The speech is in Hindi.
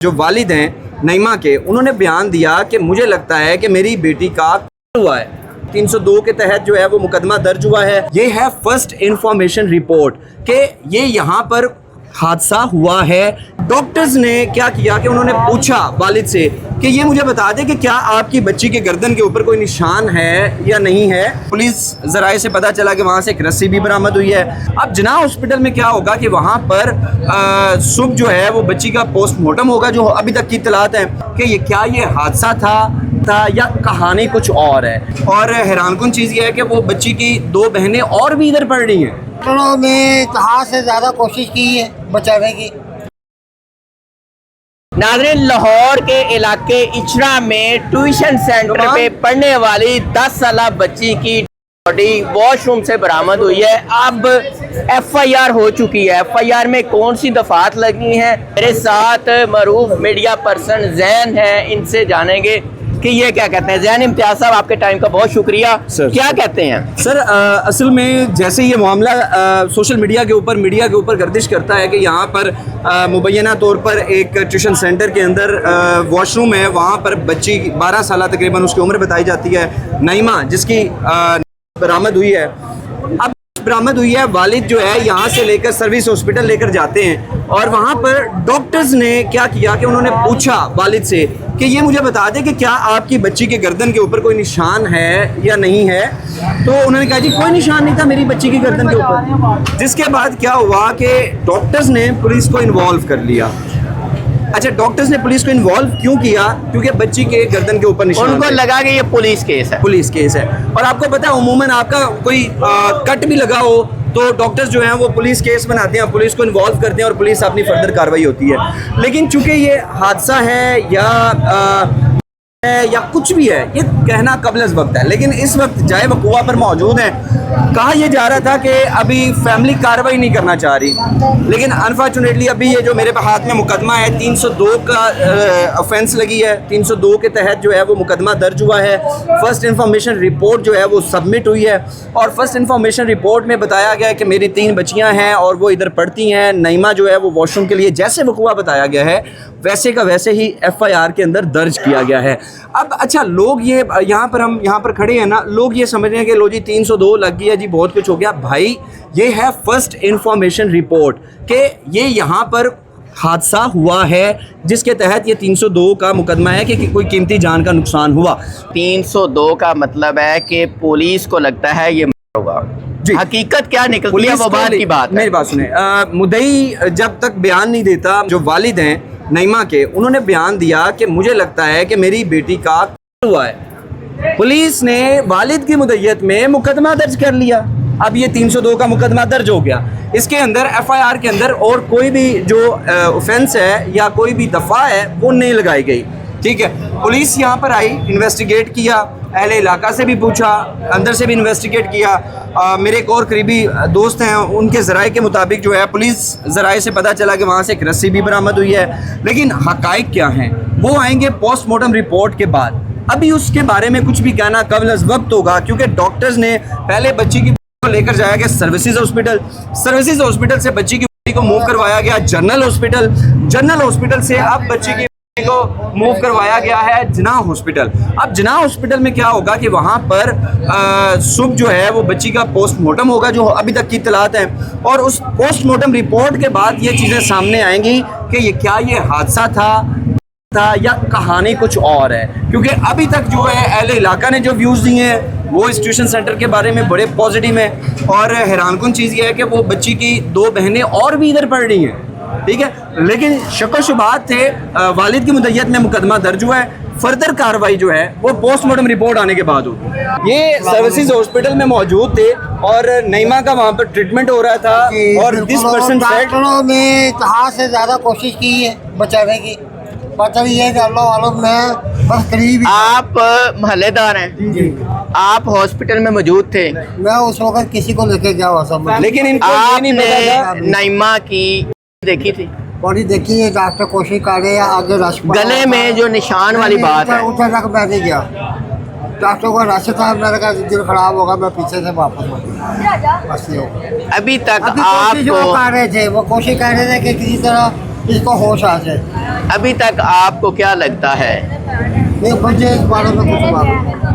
जो वालिद हैं नईमा के, उन्होंने बयान दिया कि मुझे लगता है कि मेरी बेटी का हुआ है। 302 के तहत जो है वो मुकदमा दर्ज हुआ है। ये है फर्स्ट इंफॉर्मेशन रिपोर्ट कि ये यहाँ पर हादसा हुआ है। डॉक्टर्स ने क्या किया कि उन्होंने पूछा वालिद से कि ये मुझे बता दें कि क्या आपकी बच्ची के गर्दन के ऊपर कोई निशान है या नहीं है। पुलिस ज़राए से पता चला कि वहाँ से एक रस्सी भी बरामद हुई है। अब जना हॉस्पिटल में क्या होगा कि वहाँ पर सुबह जो है वो बच्ची का पोस्टमार्टम होगा, जो अभी तक की इत्तलात है कि ये हादसा था या कहानी कुछ और है। और हैरानकुन चीज़ ये है कि वो बच्ची की 2 बहनें और भी इधर पढ़ रही हैं। में कहाँ से ज़्यादा कोशिश की है बचाने की। नाज़रीन, लाहौर के इलाके इचरा में ट्यूशन सेंटर पे पढ़ने वाली 10 साला बच्ची की बॉडी वॉशरूम से बरामद हुई है। अब FIR हो चुकी है। FIR में कौन सी दफात लगी हैं, मेरे साथ मरूफ मीडिया पर्सन जैन है, इनसे जानेंगे कि ये क्या कहते हैं। जैन इम्तियाज साहब, आपके टाइम का बहुत शुक्रिया। क्या कहते हैं सर? असल में जैसे ये मामला सोशल मीडिया के ऊपर गर्दिश करता है कि यहाँ पर मुबैना तौर पर एक ट्यूशन सेंटर के अंदर वॉशरूम है, वहाँ पर बच्ची 12 साल तकरीबन उसकी उम्र बताई जाती है, नईमा, जिसकी बरामद हुई है। अब बरामद हुई है, वालिद जो है यहाँ से लेकर सर्विस हॉस्पिटल लेकर जाते हैं और वहाँ पर डॉक्टर्स ने क्या किया कि उन्होंने पूछा वालिद से कि ये मुझे बता दें कि क्या आपकी बच्ची के गर्दन के ऊपर कोई निशान है या नहीं है। तो उन्होंने कहा जी कोई निशान नहीं था मेरी बच्ची की गर्दन के ऊपर। जिसके बाद क्या हुआ कि डॉक्टर्स ने पुलिस को इन्वॉल्व कर लिया। अच्छा, डॉक्टर्स ने पुलिस को इन्वॉल्व क्यों किया? क्योंकि बच्ची के गर्दन के ऊपर निशान, उनको लगा कि ये पुलिस केस है। और आपको पता है उमूमन आपका कोई कट भी लगा हो तो डॉक्टर्स जो हैं वो पुलिस केस बनाते हैं, पुलिस को इन्वॉल्व करते हैं और पुलिस अपनी फर्दर कार्रवाई होती है। लेकिन चूंकि ये हादसा है या कुछ भी है, ये कहना कबल वक्त है, लेकिन इस वक्त जाए वकूआ पर मौजूद है। कहा यह जा रहा था कि अभी फैमिली कार्रवाई नहीं करना चाह रही, लेकिन अनफॉर्चुनेटली अभी ये जो मेरे हाथ में मुकदमा है 302 का ऑफेंस लगी है। 302 के तहत जो है वो मुकदमा दर्ज हुआ है। फर्स्ट इंफॉर्मेशन रिपोर्ट जो है वो सबमिट हुई है और फर्स्ट इंफॉर्मेशन रिपोर्ट में बताया गया है कि मेरी 3 बच्चियाँ हैं और वो इधर पढ़ती हैं। नईमा जो है वो वॉशरूम के लिए जैसे वकूआ बताया गया है वैसे का वैसे ही FIR के अंदर दर्ज किया गया है। अब अच्छा, लोग ये हम यहाँ पर खड़े हैं ना, लोग ये समझ रहे हैं कि लो जी 302 लग गया जी, बहुत कुछ हो गया। भाई ये है फर्स्ट इंफॉर्मेशन रिपोर्ट कि ये यहाँ पर हादसा हुआ है, जिसके तहत ये 302 का मुकदमा है कि कोई कीमती जान का नुकसान हुआ। 302 का मतलब है कि पुलिस को लगता है ये होगा। हकीकत क्या निकलती है वो बात की बात है। मेरी बात सुने, मुद्दई जब तक बयान नहीं देता, जो वालिद हैं नईमा के, उन्होंने बयान दिया कि मुझे लगता है कि मेरी बेटी का हुआ है। पुलिस ने वालिद की मुद्दत में मुकदमा दर्ज कर लिया। अब ये 302 का मुकदमा दर्ज हो गया। इसके अंदर FIR के अंदर और कोई भी जो ऑफेंस है या कोई भी दफ़ा है वो नहीं लगाई गई। ठीक है, पुलिस यहाँ पर आई, इन्वेस्टिगेट किया, अहले इलाका से भी पूछा, अंदर से भी इन्वेस्टिगेट किया। मेरे एक और करीबी दोस्त हैं, उनके ज़राए के मुताबिक जो है पुलिस ज़राए से पता चला कि वहाँ से एक रस्सी भी बरामद हुई है। लेकिन हक़ाइक़ क्या हैं वो आएंगे पोस्टमार्टम रिपोर्ट के बाद। अभी उसके बारे में कुछ भी कहना कबल वक्त होगा, क्योंकि डॉक्टर्स ने पहले बच्ची की लेकर जाया गया सर्विसेज हॉस्पिटल से बच्ची की को मूव करवाया गया जनरल हॉस्पिटल से अब बच्ची की को मूव करवाया गया है जना हॉस्पिटल। अब जना हॉस्पिटल में क्या होगा कि वहाँ पर सुबह जो है वो बच्ची का पोस्टमार्टम होगा, जो अभी तक की इत्तलात है, और उस पोस्टमार्टम रिपोर्ट के बाद ये चीज़ें सामने आएंगी कि ये हादसा था या कहानी कुछ और है। क्योंकि अभी तक जो है अहले इलाका ने जो व्यूज़ दिए हैं वो इस ट्यूशन सेंटर के बारे में बड़े पॉजिटिव हैं। और हैरानकुन चीज़ ये है कि वो बच्ची की 2 बहनें और भी इधर पढ़ रही हैं। ठीक है, लेकिन शक शुबात थे। वालिद की मुद्दत में मुकदमा दर्ज हुआ है। फर्दर कार्रवाई जो है वो पोस्टमार्टम रिपोर्ट आने के बाद होगी। ये सर्विसेज हॉस्पिटल में मौजूद थे और नईमा का वहाँ पर ट्रीटमेंट हो रहा था और दिस पर्सन डॉक्टरों ने कहाँ से ज़्यादा कोशिश की है बचाने की। पता नहीं है कि अल्लाह वालों में बस करीब। आप महल्लेदार हैं, आप हॉस्पिटल में मौजूद थे? मैं उस वक्त किसी को लेके गया हुआ सब, लेकिन इनको आपने नईमा की देखी थी? बॉडी देखी है, डॉक्टर कोशिश कर रहे हैं आगे रश। गले में जो निशान वाली बात है, उठा तक मैं नहीं गया। डॉक्टर को रश था, मेरा का दिल खराब होगा, मैं पीछे से वापस बस ये अभी तक आप जो कर रहे थे वो कोशिश कर रहे थे कि किसी तरह इसको होश आ जाए। अभी तक आपको क्या लगता है? नहीं मुझे इस बारे में कुछ मालूम नहीं।